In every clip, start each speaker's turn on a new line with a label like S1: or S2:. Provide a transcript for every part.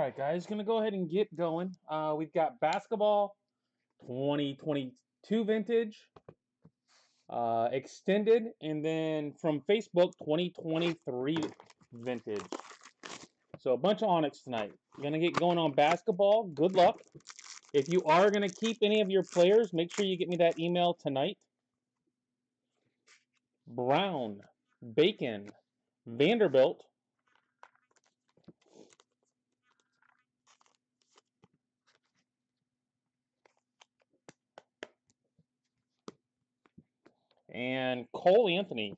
S1: right, guys, gonna go ahead and get going. We've got basketball 2022 vintage, extended, and then from Facebook 2023 vintage. So a bunch of Onyx tonight. Gonna get going on basketball. Good luck. If you are gonna keep any of your players, make sure you get me that email tonight. Brown, Bacon, Vanderbilt, and Cole Anthony.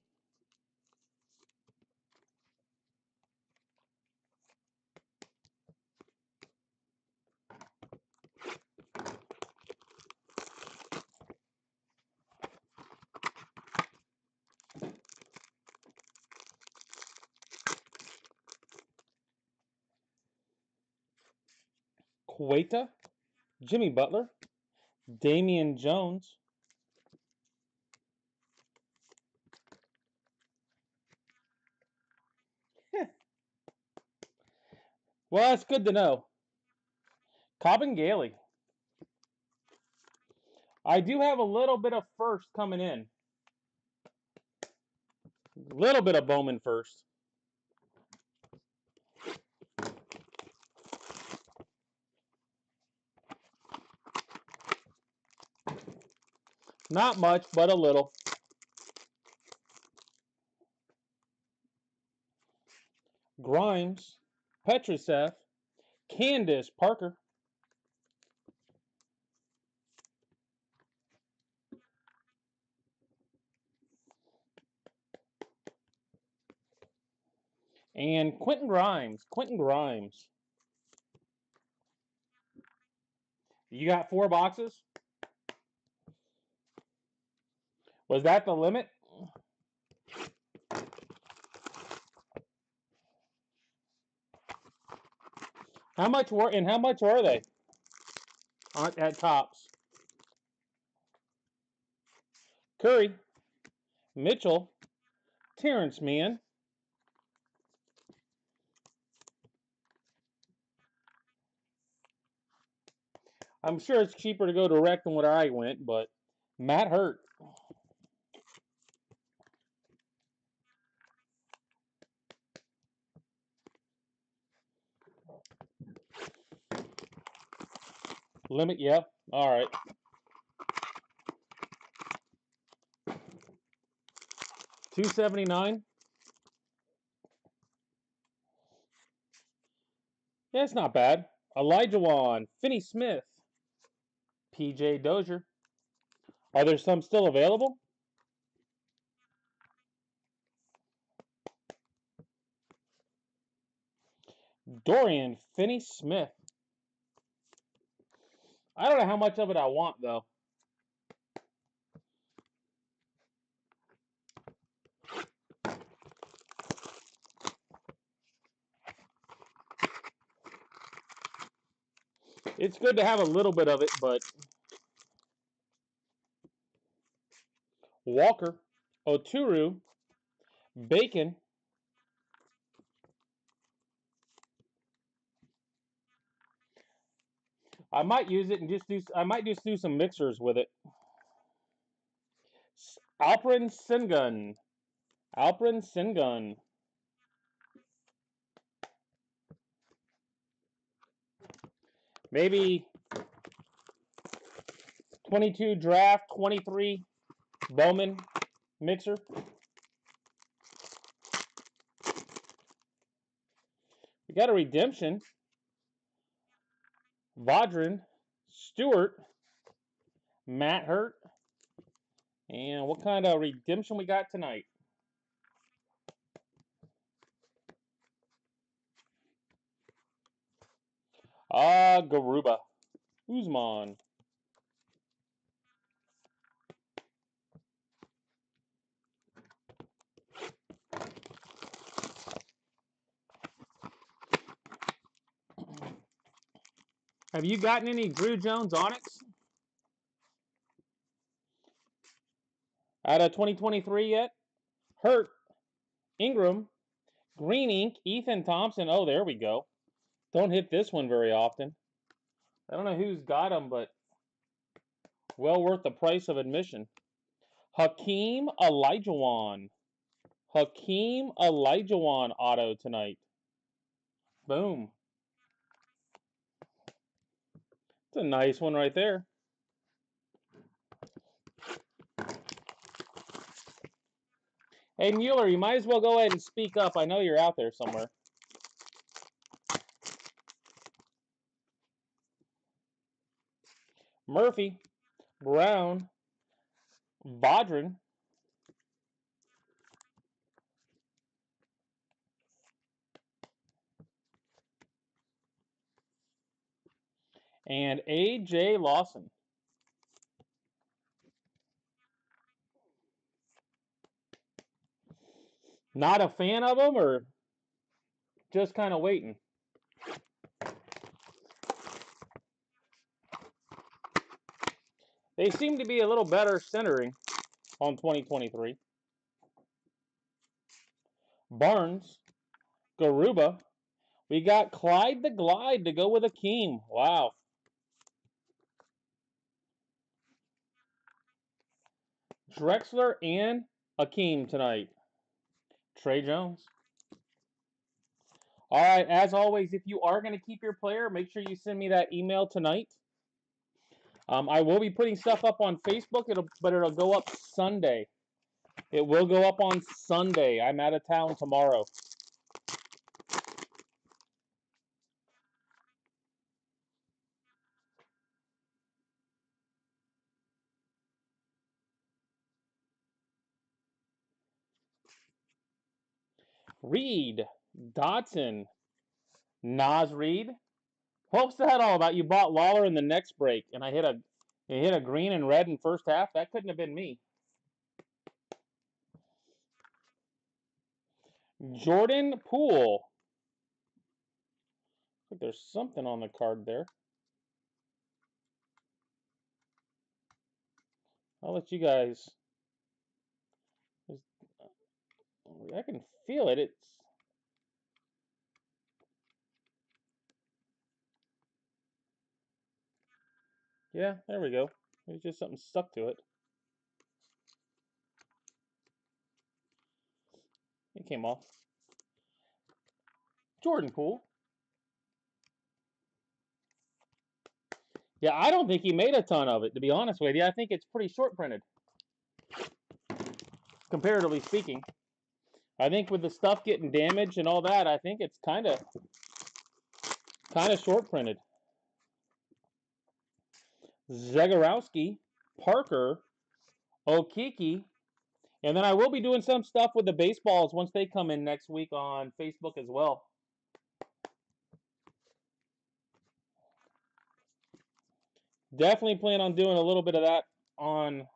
S1: Queta, Jimmy Butler, Damian Jones, well, that's good to know. Cobb and Gailey. I do have a little bit of first coming in. A little bit of Bowman first. Not much, but a little. Grimes, Petrusev, Candace Parker, and Quentin Grimes. Quentin Grimes. You got 4 boxes? Was that the limit? How much are they? At Tops. Curry, Mitchell, Terrence Mann. I'm sure it's cheaper to go direct than what I went, but Matt Hurt. Limit, yeah. All right. $279. Yeah, it's not bad. Elijah Wan, Finney Smith, PJ Dozier. Are there some still available? Dorian Finney Smith. I don't know how much of it I want, though. It's good to have a little bit of it, but Walker, Oturu, Bacon. I might use it and I might just do some mixers with it. Alperen Sengun. Alperen Sengun. Maybe 22 draft, 23 Bowman mixer. We got a redemption. Vaudrin, Stewart, Matt Hurt. And what kind of redemption we got tonight? Garuba. Usman. Have you gotten any Drew Jones Onyx out of 2023 yet? Hurt, Ingram, Green Ink, Ethan Thompson. Oh, there we go. Don't hit this one very often. I don't know who's got them, but well worth the price of admission. Hakeem Olajuwon. Hakeem Olajuwon auto tonight. Boom. It's a nice one right there. Hey, Mueller, you might as well go ahead and speak up. I know you're out there somewhere. Murphy, Brown, Bodrin, and A.J. Lawson. Not a fan of them, or just kind of waiting? They seem to be a little better centering on 2023. Barnes, Garuba. We got Clyde the Glide to go with Akeem. Wow. Drexler and Akeem tonight. Trey Jones. All right, as always, if you are going to keep your player, make sure you send me that email tonight. I will be putting stuff up on Facebook, but it'll go up Sunday. It will go up on Sunday. I'm out of town tomorrow. Reed, Dotson, Nas Reed. What's that all about? You bought Lawler in the next break, and I hit a green and red in first half. That couldn't have been me. Jordan Poole. I think there's something on the card there. I'll let you guys. I can feel it. Yeah, there we go. There's just something stuck to it. It came off. Jordan Poole. Yeah, I don't think he made a ton of it, to be honest with you. I think it's pretty short printed, comparatively speaking. I think with the stuff getting damaged and all that, I think it's kind of short printed. Zagorowski, Parker, Okiki, and then I will be doing some stuff with the baseballs once they come in next week on Facebook as well. Definitely plan on doing a little bit of that on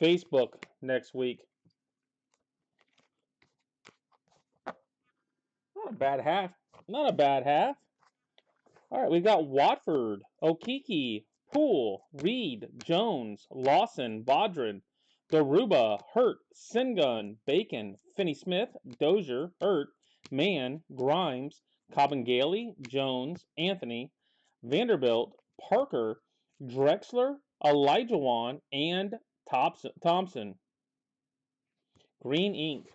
S1: Facebook next week. Not a bad half. Not a bad half. All right, we've got Watford, Okiki, Poole, Reed, Jones, Lawson, Bodrin, Garuba, Hurt, Sengun, Bacon, Finney-Smith, Dozier, Hurt, Mann, Grimes, Kabengele, Jones, Anthony, Vanderbilt, Parker, Drexler, Olajuwon, and Thompson. Green ink.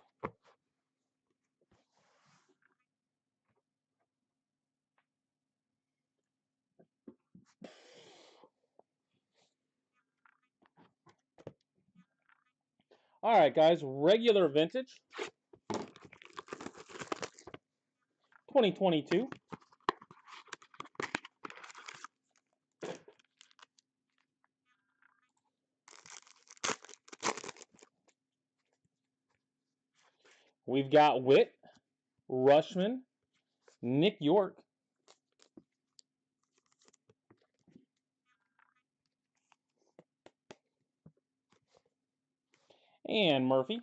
S1: All right, guys, regular vintage. 2022. We've got Witt, Rushman, Nick York, and Murphy.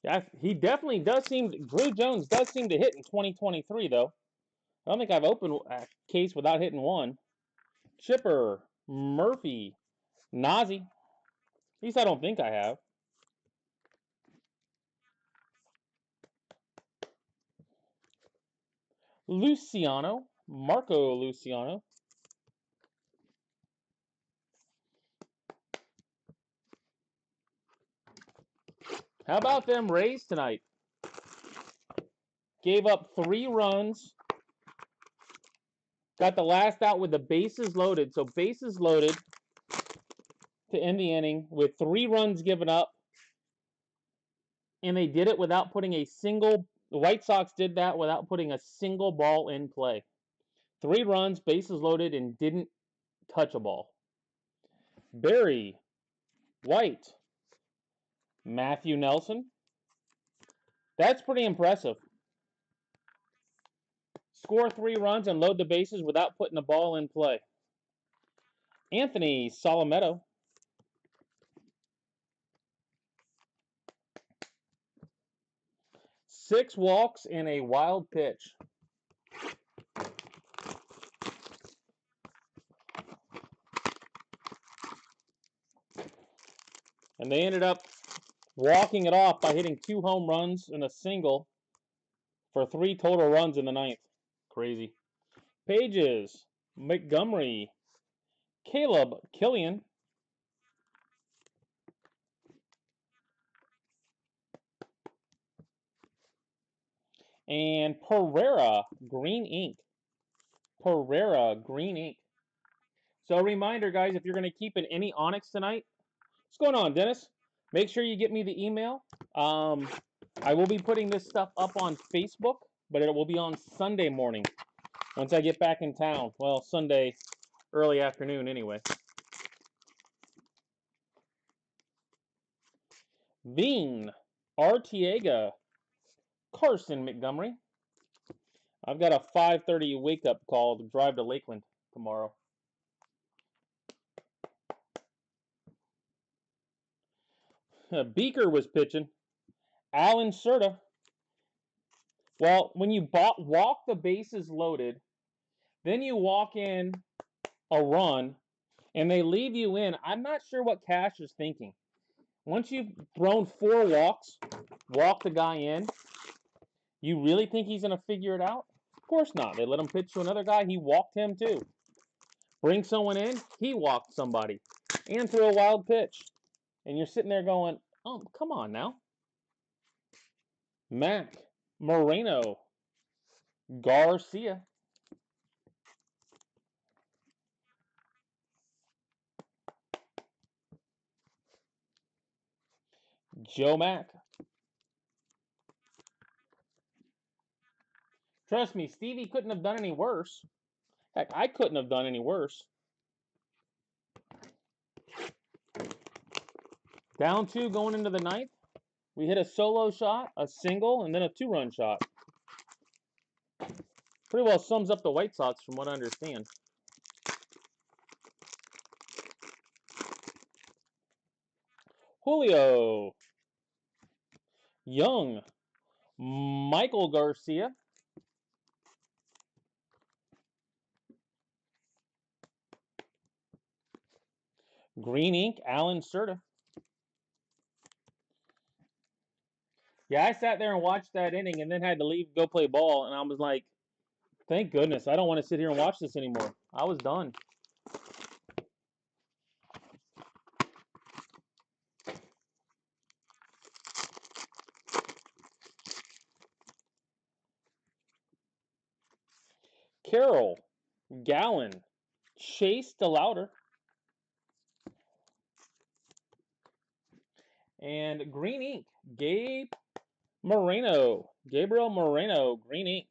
S1: Yeah, he definitely does seem. Drew Jones does seem to hit in 2023, though. I don't think I've opened a case without hitting one. Chipper, Murphy, Nazi. At least I don't think I have. Luciano, Marco Luciano. How about them Rays tonight? Gave up 3 runs. Got the last out with the bases loaded. So bases loaded to end the inning with 3 runs given up. And they did it without putting a single. The White Sox did that without putting a single ball in play. 3 runs, bases loaded, and didn't touch a ball. Barry, White, Matthew Nelson. That's pretty impressive. Score 3 runs and load the bases without putting the ball in play. Anthony Solometo. Six walks in a wild pitch. And they ended up walking it off by hitting 2 home runs and a single for 3 total runs in the 9th. Crazy. Pages, Montgomery, Caleb Killian, and Pereira Green Ink. Pereira Green Ink. So a reminder, guys, if you're going to keep in any Onyx tonight, what's going on, Dennis? Make sure you get me the email. I will be putting this stuff up on Facebook, but it will be on Sunday morning once I get back in town. Well, Sunday early afternoon anyway. Veen, Artiega, Carson Montgomery. I've got a 5:30 wake-up call to drive to Lakeland tomorrow. Beaker was pitching. Alan Cerda. Well, when you walk the bases loaded, then you walk in a run, and they leave you in. I'm not sure what Cash is thinking. Once you've thrown 4 walks, walk the guy in, you really think he's going to figure it out? Of course not. They let him pitch to another guy. He walked him too. Bring someone in, he walked somebody. And threw a wild pitch. And you're sitting there going, oh, come on now. Mac, Moreno, Garcia. Joe Mack. Trust me, Stevie couldn't have done any worse. Heck, I couldn't have done any worse. Down 2 going into the 9th. We hit a solo shot, a single, and then a 2-run shot. Pretty well sums up the White Sox from what I understand. Julio. Young. Michael Garcia. Green Ink, Alan Cerda. Yeah, I sat there and watched that inning and then had to leave, go play ball, and I was like, thank goodness, I don't want to sit here and watch this anymore. I was done. Carroll, Gallen, Chase DeLauder, and Green Ink, Gabriel Moreno, Green Ink.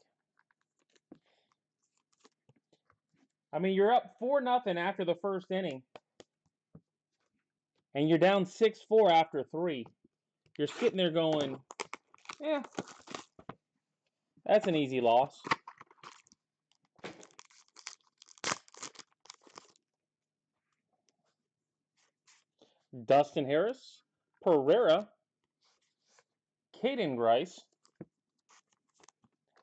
S1: I mean, you're up 4-0 after the first inning, and you're down 6-4 after 3. You're sitting there going, yeah, that's an easy loss. Dustin Harris, Pereira, Caden Grice.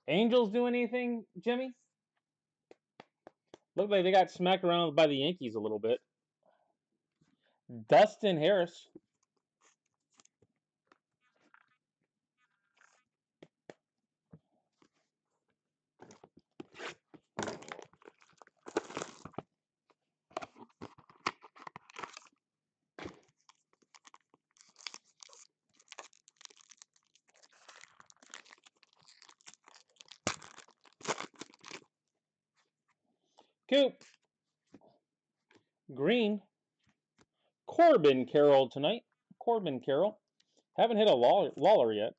S1: Angels do anything, Jimmy? Looked like they got smacked around by the Yankees a little bit. Dustin Harris. Coop. Green. Corbin Carroll tonight. Corbin Carroll. Haven't hit a Lawler yet.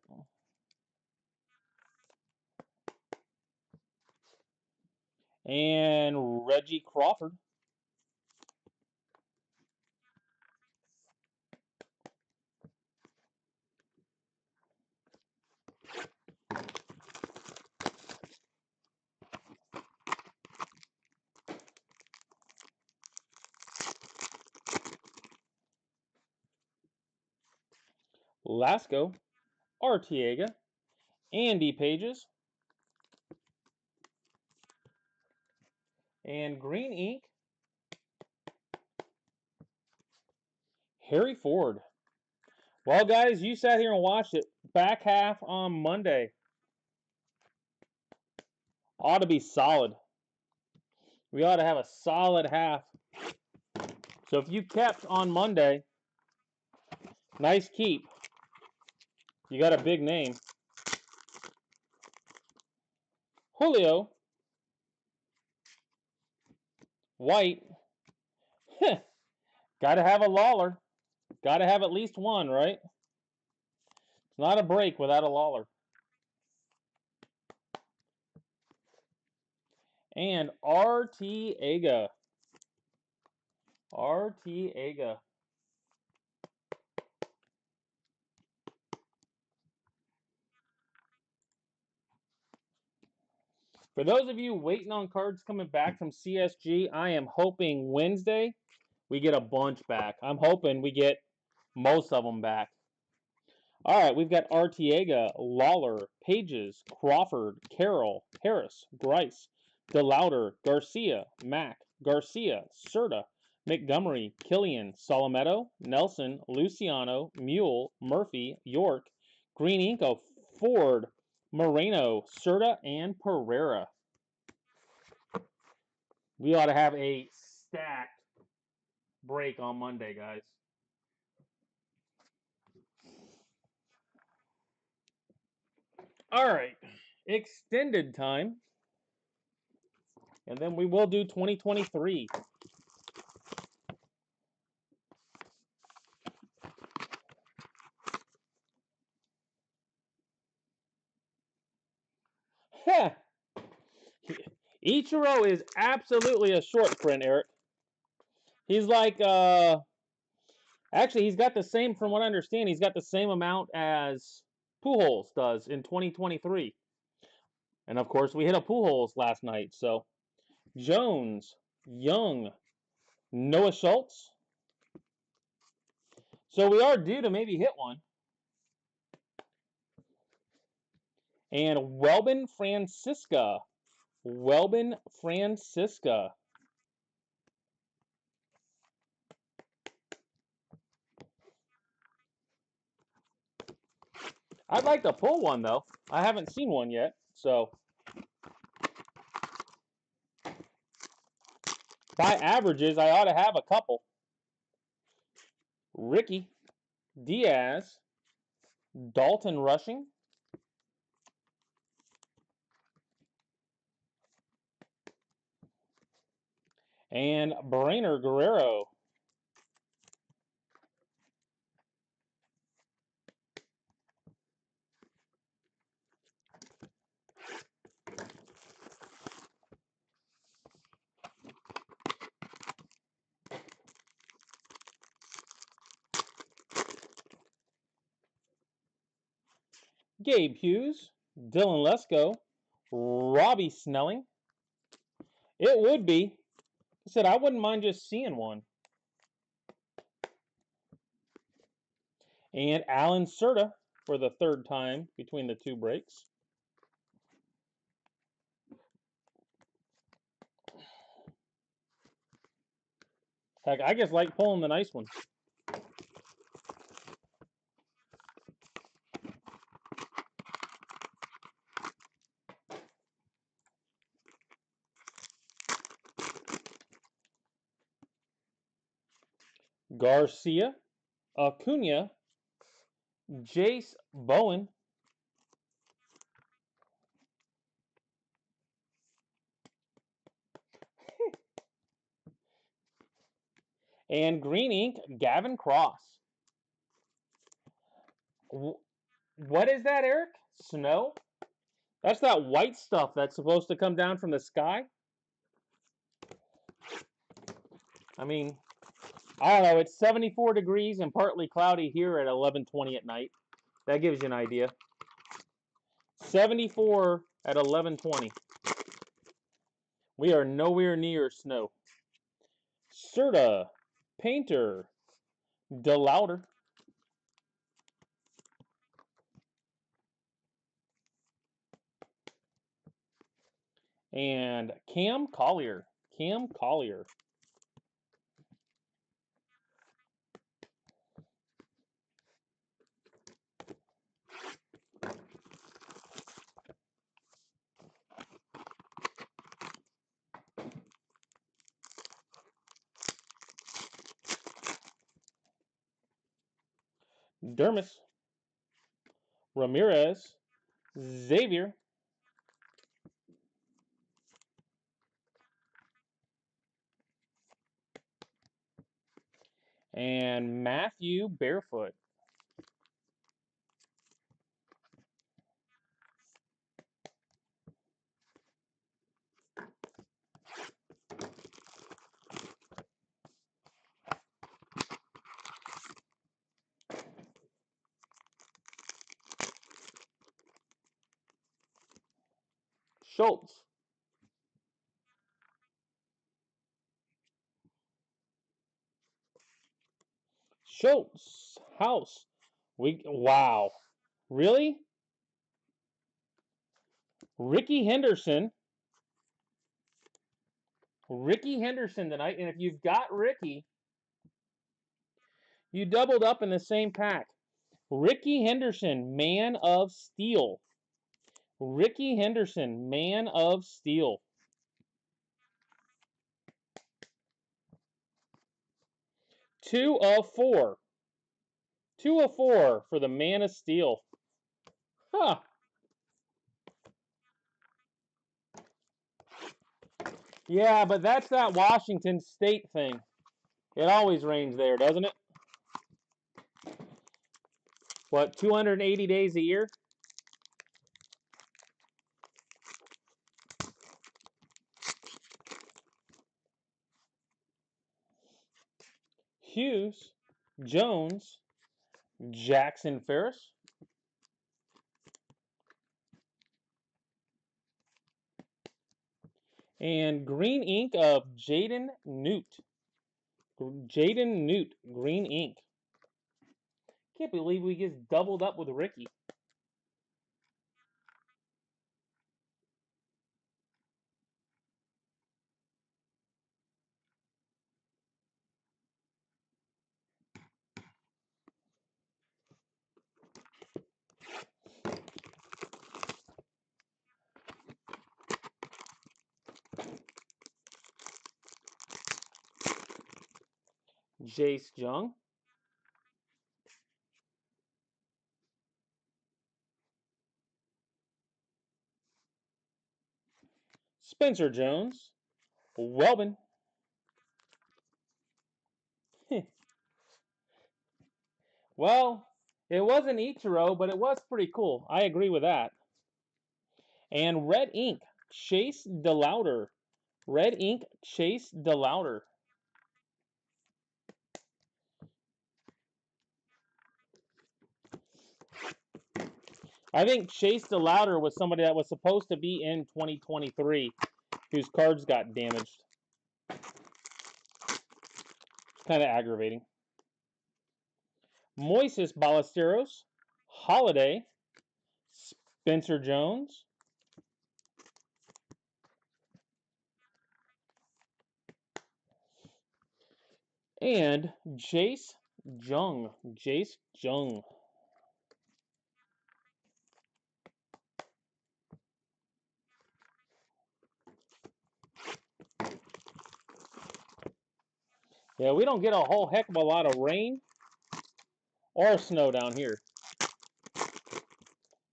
S1: And Reggie Crawford. Lasco. Artiega. Andy Pages. And green ink. Harry Ford. Well, guys, you sat here and watched it. Back half on Monday. Ought to be solid. We ought to have a solid half. So if you kept on Monday, nice keep. You got a big name. Julio. White. Got to have a Lawler. Got to have at least one, right? It's not a break without a Lawler. And Artiega. Artiega. For those of you waiting on cards coming back from CSG, I am hoping Wednesday we get a bunch back. I'm hoping we get most of them back. All right, we've got Artiega, Lawler, Pages, Crawford, Carroll, Harris, Grice, DeLauder, Garcia, Mack, Garcia, Serta, Montgomery, Killian, Solometto, Nelson, Luciano, Mule, Murphy, York, Green Inco, Ford, Moreno, Serta, and Pereira. We ought to have a stacked break on Monday, guys. All right, extended time. And then we will do 2023. Heh. Ichiro is absolutely a short print, Eric. He's like, actually, he's got the same, from what I understand, he's got the same amount as Pujols does in 2023. And of course, we hit a Pujols last night. So, Jones, Young, Noah Schultz. So we are due to maybe hit one. And Welbin Francisca. Welbin Francisca. I'd like to pull one, though. I haven't seen one yet, so. By averages, I ought to have a couple. Ricky, Diaz, Dalton Rushing, and Brainer Guerrero. Gabe Hughes, Dylan Lesko, Robbie Snelling. It would be. I said I wouldn't mind just seeing one. And Alan Serta for the third time between the two breaks. Heck, I just like pulling the nice ones. Garcia, Acuna, Jace Bowen, and green ink, Gavin Cross. What is that, Eric? Snow? That's that white stuff that's supposed to come down from the sky? I mean, I don't know. It's 74 degrees and partly cloudy here at 11:20 at night. That gives you an idea. 74 at 11:20. We are nowhere near snow. Serta, Painter, DeLauder, and Cam Collier. Cam Collier. Dermis, Ramirez, Xavier, and Matthew Barefoot. Schultz, Schultz, House. Wow. Really? Ricky Henderson. Ricky Henderson tonight. And if you've got Ricky, you doubled up in the same pack. Ricky Henderson, Man of Steel. Ricky Henderson, Man of Steel. 2 of 4. 2 of 4 for the Man of Steel. Huh. Yeah, but that's that Washington State thing. It always rains there, doesn't it? What, 280 days a year? Hughes, Jones, Jackson Ferris, and green ink of Jaden Newt. Jaden Newt, green ink. Can't believe we just doubled up with Ricky. Jace Jung, Spencer Jones, Welbin. Well, it wasn't Ichiro, but it was pretty cool. I agree with that. And red ink, Chase DeLauder. Red ink, Chase DeLauder. I think Chase DeLauder was somebody that was supposed to be in 2023 whose cards got damaged. Kind of aggravating. Moises Ballesteros, Holiday, Spencer Jones, And Jace Jung. Jace Jung. Yeah, we don't get a whole heck of a lot of rain or snow down here.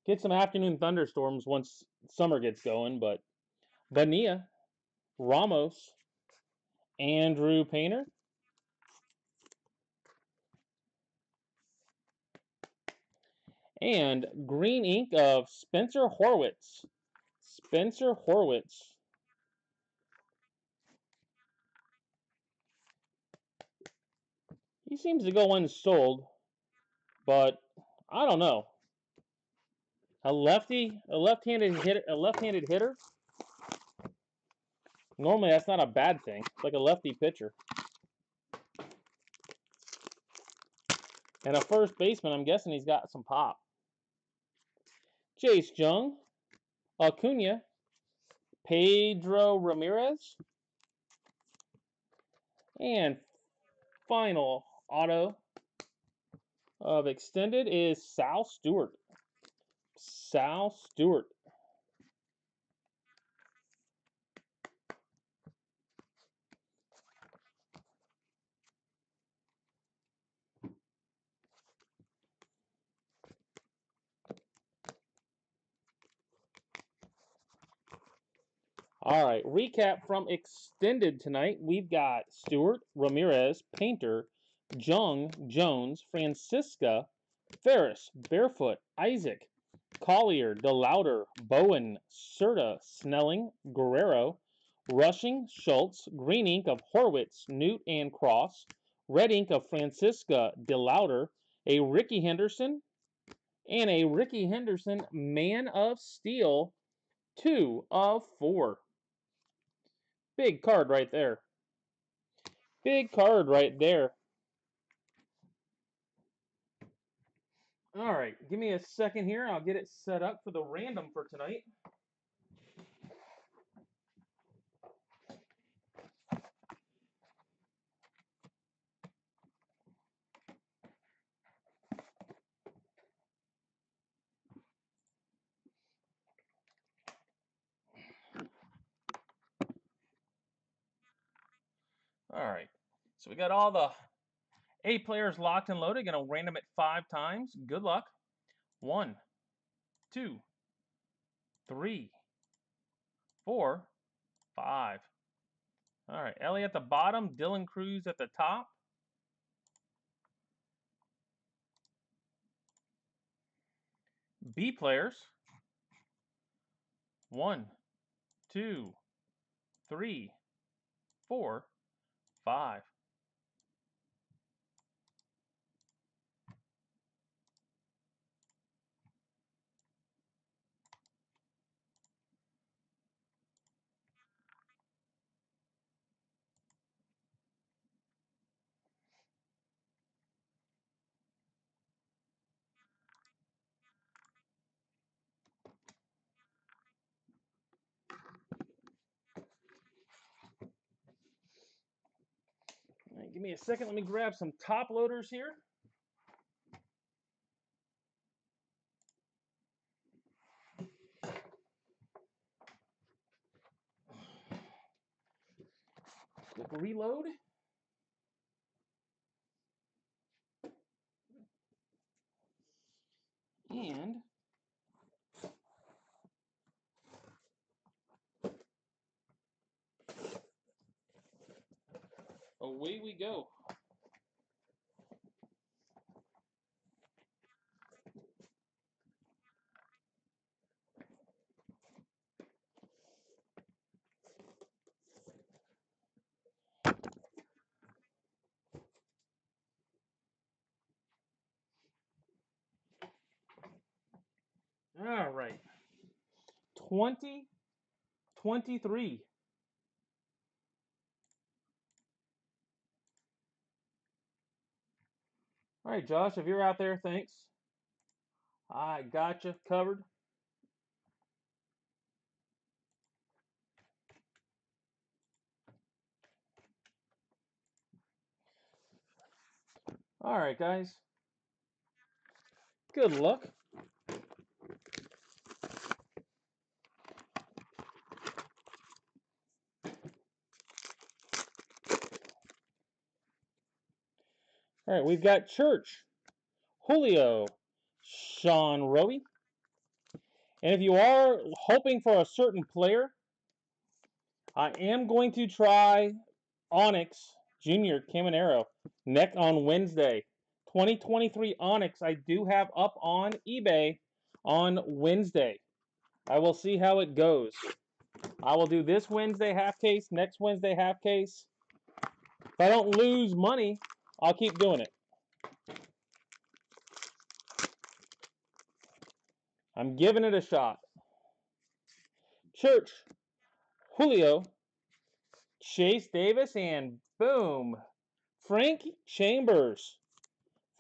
S1: Get some afternoon thunderstorms once summer gets going, but Bonilla, Ramos, Andrew Painter, and green ink of Spencer Horwitz. Spencer Horwitz. He seems to go unsold, but I don't know. A left-handed hitter. Normally, that's not a bad thing. It's like a lefty pitcher. And a first baseman, I'm guessing he's got some pop. Jace Jung, Acuna, Pedro Ramirez, and final auto of extended is Sal Stewart. Sal Stewart. All right, recap from extended tonight. We've got Stewart, Ramirez, Painter, Jung, Jones, Francisca, Ferris, Barefoot, Isaac, Collier, DeLauder, Bowen, Serta, Snelling, Guerrero, Rushing, Schultz, green ink of Horwitz, Newt, and Cross, red ink of Francisca, DeLauder, a Ricky Henderson, and a Ricky Henderson Man of Steel, 2 of 4. Big card right there. Big card right there. All right, give me a second here. I'll get it set up for the random for tonight. All right, so we got all the 8 players locked and loaded. Going to random it 5 times. Good luck. 1, 2, 3, 4, 5. All right, Ellie at the bottom, Dylan Cruz at the top. B players. 1, 2, 3, 4, 5. All right, give me a second. Let me grab some top loaders here. Quick reload. And away we go. All right. 2023. All right, Josh, if you're out there, thanks. I got you covered. All right, guys. Good luck. All right, we've got Church, Julio, Sean Rowe. And if you are hoping for a certain player, I am going to try Onyx Jr. Caminero next on Wednesday. 2023 Onyx I do have up on eBay on Wednesday. I will see how it goes. I will do this Wednesday half case, next Wednesday half case. If I don't lose money, I'll keep doing it. I'm giving it a shot. Church, Julio, Chase Davis, and boom, Frank Chambers.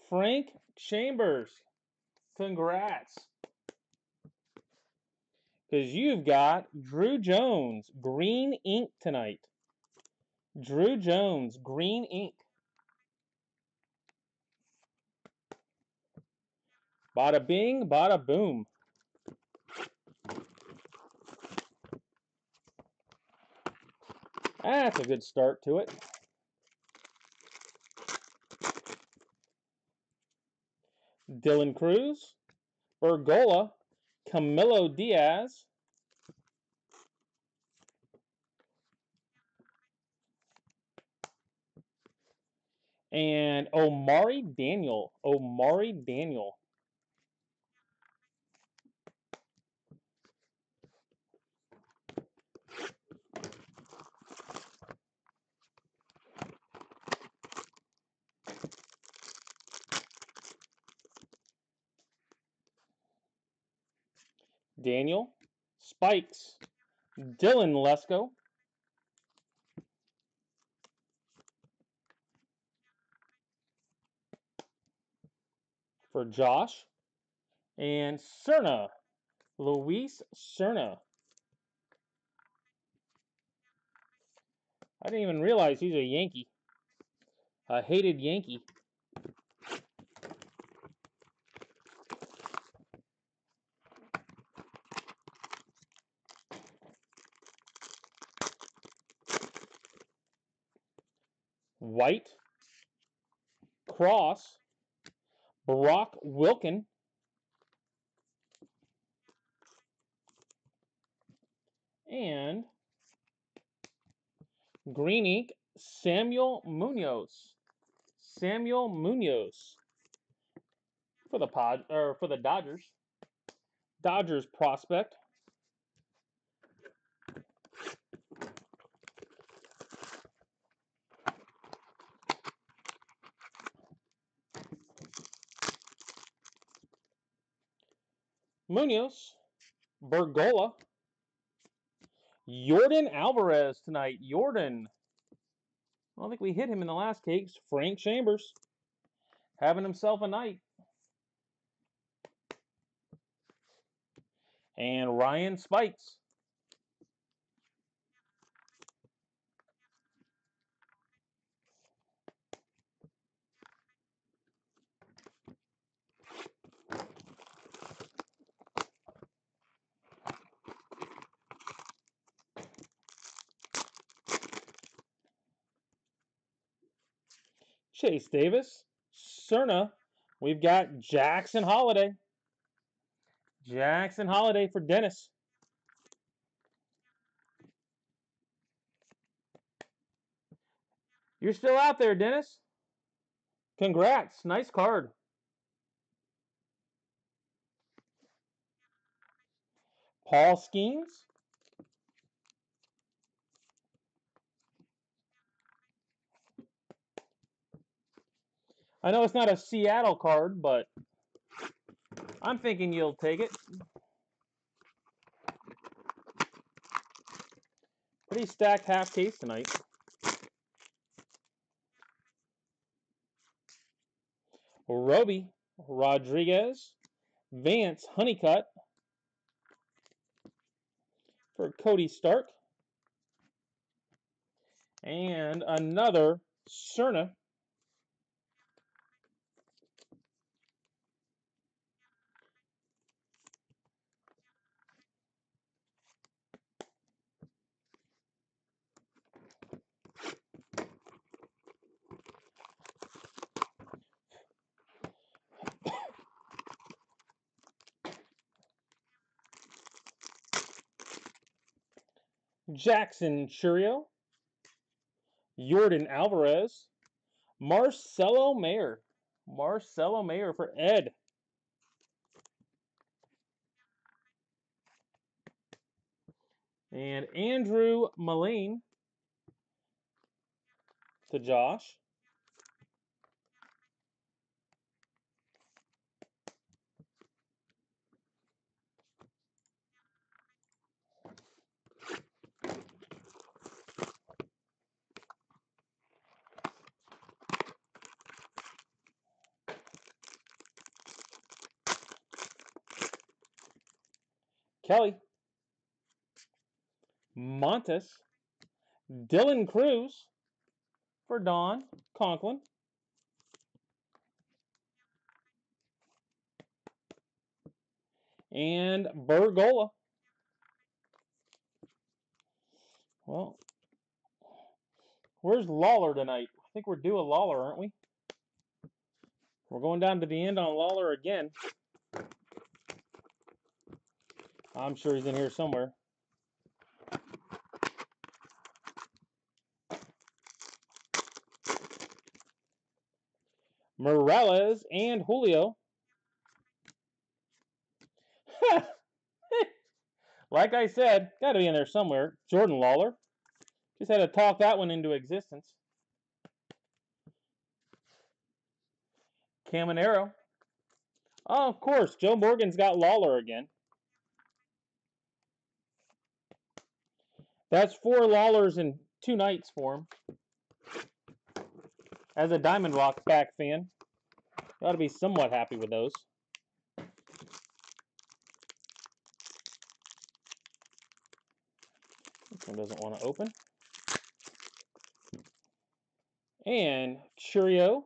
S1: Frank Chambers. Congrats. Because you've got Drew Jones, green ink tonight. Drew Jones, green ink. Bada bing, bada boom. That's a good start to it. Dylan Cruz, Bergola, Camilo Diaz, and Omari Daniel. Omari Daniel. Daniel, Spikes, Dylan Lesko, for Josh, and Cerna, Luis Cerna. I didn't even realize he's a Yankee. A hated Yankee. White, Cross, Brock Wilken, and green ink, Samuel Munoz. Samuel Munoz for the Dodgers. Dodgers prospect. Munoz, Bergola, Yordan Alvarez tonight. Yordan. I don't think we hit him in the last case. Frank Chambers having himself a night. And Ryan Spikes. Chase Davis, Cerna. We've got Jackson Holiday. Jackson Holiday for Dennis. You're still out there, Dennis. Congrats. Nice card. Paul Skeens. I know it's not a Seattle card, but I'm thinking you'll take it. Pretty stacked half case tonight. Roby, Rodriguez, Vance Honeycutt for Cody Stark, and another Cerna. Jackson Chourio, Yordan Alvarez, Marcelo Mayer. Marcelo Mayer for Ed. And Andrew Mullane to Josh. Kelly. Montes. Dylan Cruz for Don Conklin. And Bergola. Well, where's Lawler tonight? I think we're due a Lawler, aren't we? We're going down to the end on Lawler again. I'm sure he's in here somewhere. Morales and Julio. Like I said, got to be in there somewhere. Jordan Lawler. Just had to talk that one into existence. Caminero. Oh, of course, Joe Morgan's got Lawler again. That's 4 Lawlers in 2 nights for him. As a Diamond Rock back fan, you ought to be somewhat happy with those. This one doesn't want to open. And Chourio,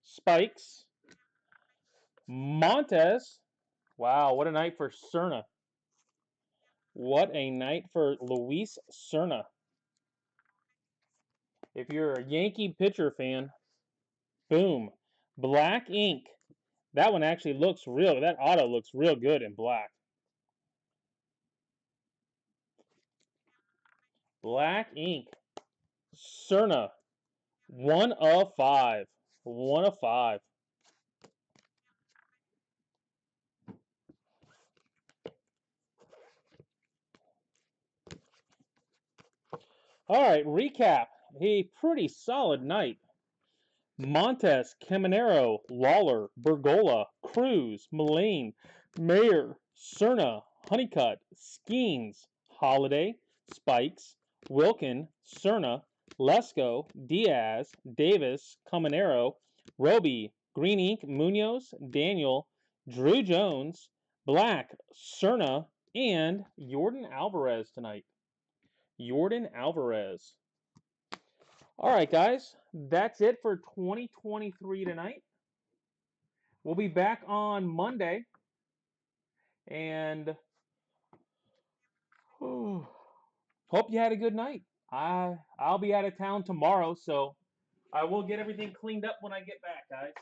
S1: Spikes, Montes. Wow, what a night for Cerna. What a night for Luis Cerna. If you're a Yankee pitcher fan, boom. Black ink. That one actually looks real. That auto looks real good in black. Black ink. Cerna. 1 of 5. 1 of 5. All right, recap. A pretty solid night. Montes, Caminero, Lawler, Bergola, Cruz, Mullane, Mayer, Cerna, Honeycutt, Skeens, Holiday, Spikes, Wilkin, Cerna, Lesko, Diaz, Davis, Caminero, Roby, Green Ink, Munoz, Daniel, Drew Jones, Black, Cerna, and Yordan Alvarez tonight. Yordan Alvarez. All right, guys, that's it for 2023 tonight. We'll be back on Monday, and hope you had a good night. I'll be out of town tomorrow, so I will get everything cleaned up when I get back, guys.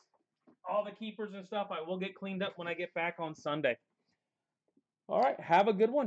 S1: All the keepers and stuff I will get cleaned up when I get back on Sunday. All right, have a good one.